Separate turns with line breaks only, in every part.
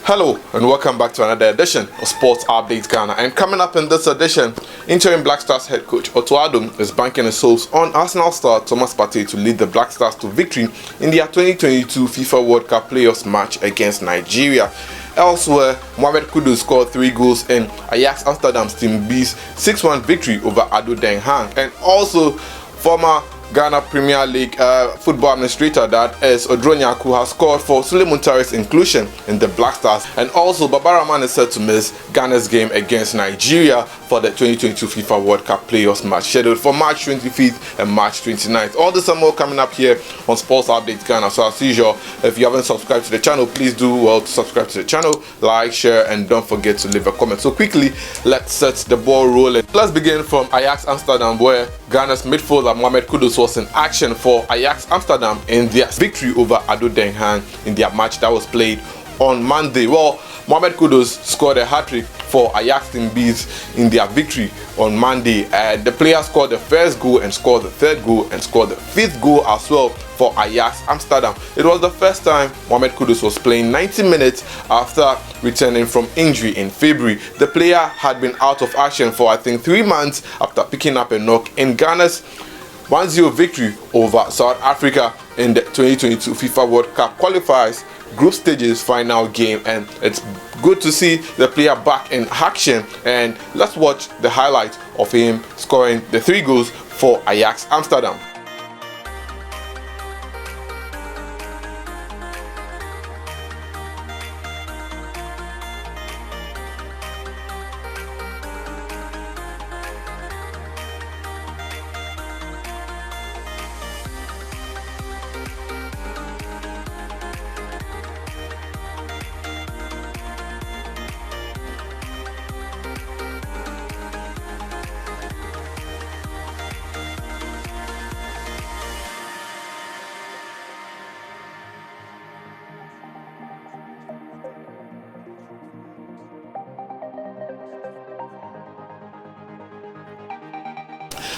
Hello and welcome back to another edition of Sports Update Ghana. And coming up in this edition, interim Black Stars head coach Otto Addo is banking his hopes on Arsenal star Thomas Partey to lead the Black Stars to victory in their 2022 FIFA World Cup playoffs match against Nigeria. Elsewhere, Kudus scored 3 goals in Ajax Amsterdam's Team B's 6-1 victory over Addo Den Haag. And also, former Ghana Premier League football administrator that is Rahman has scored for Suleiman Tarek's inclusion in the Black Stars. And also Rahman is set to miss Ghana's game against Nigeria for the 2022 FIFA World Cup playoffs match scheduled for March 25th and March 29th. All this and more coming up here on Sports Update Ghana. So as usual, if you haven't subscribed to the channel, please do well to subscribe to the channel, like, share, and don't forget to leave a comment. So quickly, let's set the ball rolling. Let's begin from Ajax Amsterdam, where Ghana's midfielder Kudus was in action for Ajax Amsterdam in their victory over Addo Den Haag in their match that was played on Monday. Well, Kudus scored a hat-trick for Ajax Team B's in their victory on Monday. The player scored the first goal and scored the third goal and scored the fifth goal as well for Ajax Amsterdam. It was the first time Kudus was playing 90 minutes after returning from injury in February. The player had been out of action for I think 3 months after picking up a knock in Ghana's 1-0 victory over South Africa in the 2022 FIFA World Cup qualifiers group stages final game. And it's good to see the player back in action, and let's watch the highlight of him scoring the 3 goals for Ajax Amsterdam.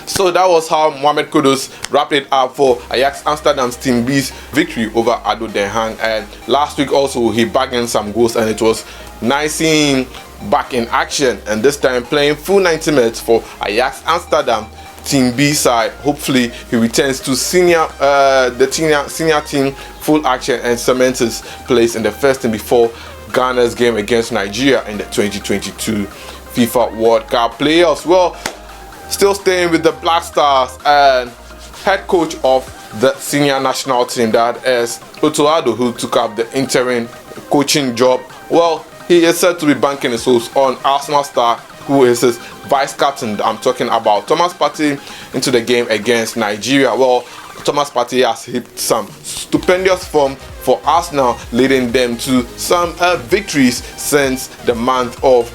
So that was how Kudus wrapped it up for Ajax Amsterdam's Team B's victory over Addo Den Haag. And last week also he bagged in some goals, and it was nice seeing him back in action, and this time playing full 90 minutes for Ajax Amsterdam Team B side. Hopefully he returns to senior team full action and cements his place in the first team before Ghana's game against Nigeria in the 2022 FIFA World Cup playoffs. Well, still staying with the Black Stars, and head coach of the senior national team, that is Otto Addo, who took up the interim coaching job. Well, he is said to be banking his hopes on Arsenal star, who is his vice captain. I'm talking about Thomas Partey into the game against Nigeria. Well, Thomas Partey has hit some stupendous form for Arsenal, leading them to some victories since the month of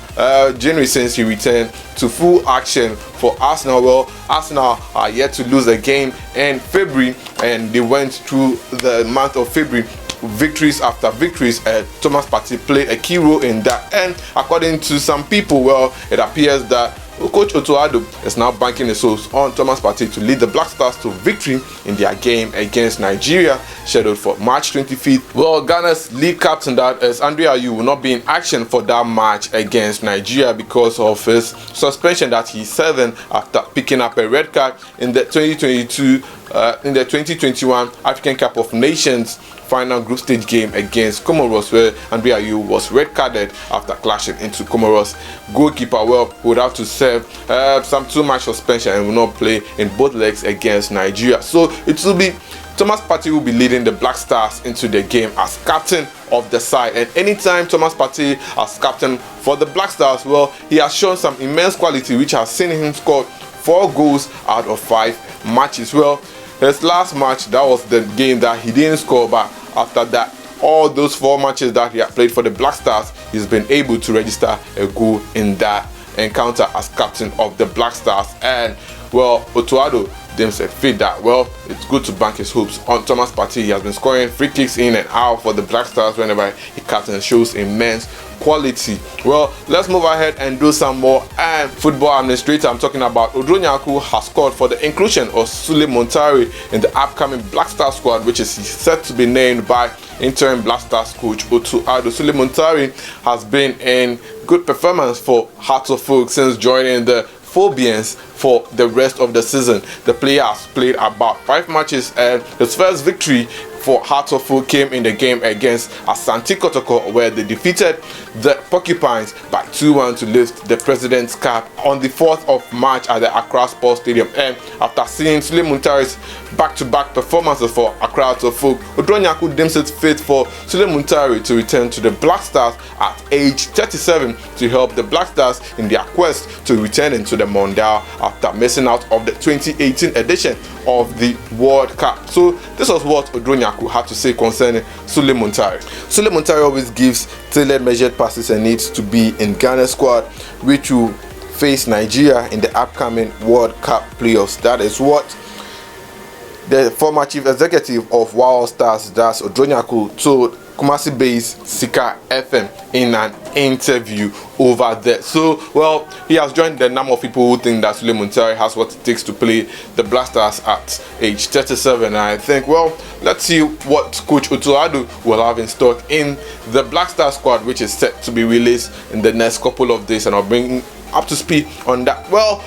January, since he returned to full action for Arsenal. Well, Arsenal are yet to lose a game in February, and they went through the month of February victories after victories, and Thomas Partey played a key role in that. And according to some people, well, it appears that Coach Otto Addo is now banking his hopes on Thomas Partey to lead the Black Stars to victory in their game against Nigeria, scheduled for March 25th. Well, Ghana's lead captain, that is Otto Addo, will not be in action for that match against Nigeria because of his suspension that he's serving after picking up a red card in the 2021 African Cup of Nations final group stage game against Comoros, where Otto Addo was red carded after clashing into Comoros goalkeeper. Well, would have to serve some 2-match suspension and will not play in both legs against Nigeria. So it will be Thomas Partey will be leading the Black Stars into the game as captain of the side. And anytime Thomas Partey as captain for the Black Stars, well, he has shown some immense quality, which has seen him score 4 goals out of 5 matches. Well, his last match, that was the game that he didn't score, but after that, all those 4 matches that he had played for the Black Stars, he's been able to register a goal in that encounter as captain of the Black Stars. And well, Otto Addo deems it fit that, well, it's good to bank his hopes on Thomas Partey. He has been scoring free kicks in and out for the Black Stars whenever he cuts and shows immense quality. Well, let's move ahead and do some more. And football administrator, I'm talking about Odronyaku, has called for the inclusion of Sule Muntari in the upcoming Black Star squad, which is set to be named by interim Black Stars coach Otto Addo. Sule Muntari has been in good performance for Hearts of Oak since joining the Phobians for the rest of the season. The player has played about 5 matches, and his first victory for Hearts of Oak came in the game against Asante Kotoko, where they defeated the Porcupines by 2-1 to lift the President's Cup on the 4th of March at the Accra Sports Stadium. And after seeing Sule Muntari's back-to-back performances for Accra Hearts of Oak, Odronyaku deems it fit for Sule Muntari to return to the Black Stars at age 37 to help the Black Stars in their quest to return into the Mondial after missing out of the 2018 edition of the World Cup. So this was what Odronyaku had to say concerning Sule Muntari. Sule Muntari always gives tailored measured passes and needs to be in Ghana's squad, which will face Nigeria in the upcoming World Cup playoffs. That is what the former chief executive of Wild Stars, that's Odronyaku, told Kumasi-based Sika FM in an interview over there. So, well, he has joined the number of people who think that Sule Muntari has what it takes to play the Black Stars at age 37. And I think, well, let's see what Coach Otto Addo will have in stock in the Black Stars squad, which is set to be released in the next couple of days, and I'll bring up to speed on that. Well,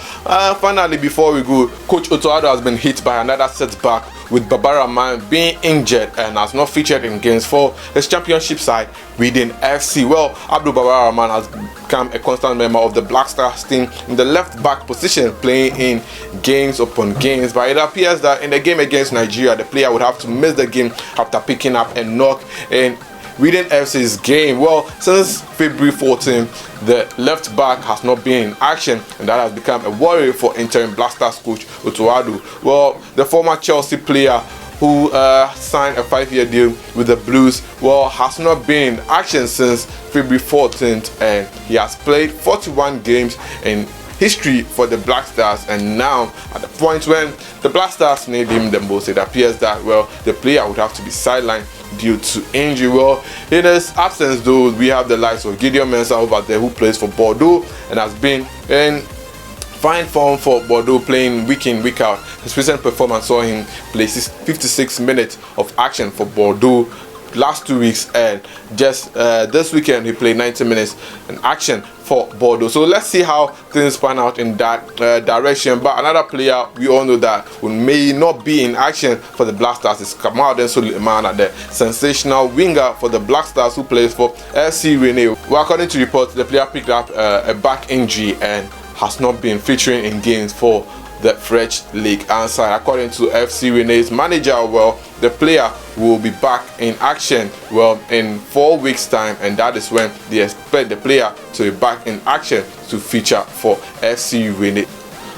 finally, before we go, Coach Otto Addo has been hit by another setback with Rahman being injured and has not featured in games for his championship side within FC. Well, Rahman has become a constant member of the Black Stars team in the left back position, playing in games upon games, but it appears that in the game against Nigeria, the player would have to miss the game after picking up a knock in Within FC's game. Well, since February 14, the left back has not been in action, and that has become a worry for interim Black Stars coach Otto Addo. Well, the former Chelsea player who signed a 5-year deal with the Blues, well, has not been in action since February 14th, and he has played 41 games in history for the Black Stars, and now at the point when the Black Stars need him the most, it appears that, well, the player would have to be sidelined due to injury. Well, in his absence though, we have the likes of Gideon Mensah over there, who plays for Bordeaux and has been in fine form for Bordeaux, playing week in, week out. His recent performance saw him play 56 minutes of action for Bordeaux last 2 weeks, and just this weekend he played 90 minutes in action for Bordeaux. So let's see how things pan out in that direction. But another player we all know that may not be in action for the Black Stars is Kamaldeen Sulemana, the sensational winger for the Black Stars who plays for FC Rennes. Well, according to reports, the player picked up a back injury and has not been featuring in games for the French League side. According to FC Rennes manager, well, the player will be back in action, well, in 4 weeks time, and that is when they expect the player to be back in action to feature for FC Rennes.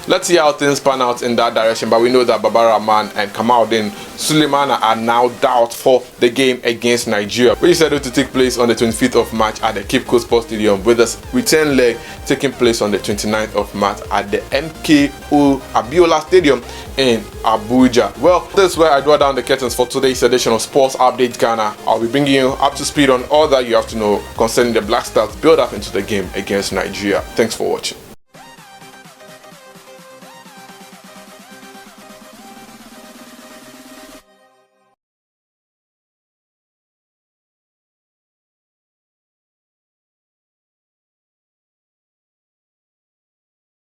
Let's see how things pan out in that direction, but we know that Rahman and Kamaldeen Sulemana are now out for the game against Nigeria, which is scheduled to take place on the 25th of March at the Cape Coast Sports Stadium, with the return leg taking place on the 29th of March at the MKO Abiola Stadium in Abuja. Well, this is where I draw down the curtains for today's edition of Sports Update Ghana. I'll be bringing you up to speed on all that you have to know concerning the Black Stars build up into the game against Nigeria. Thanks for watching.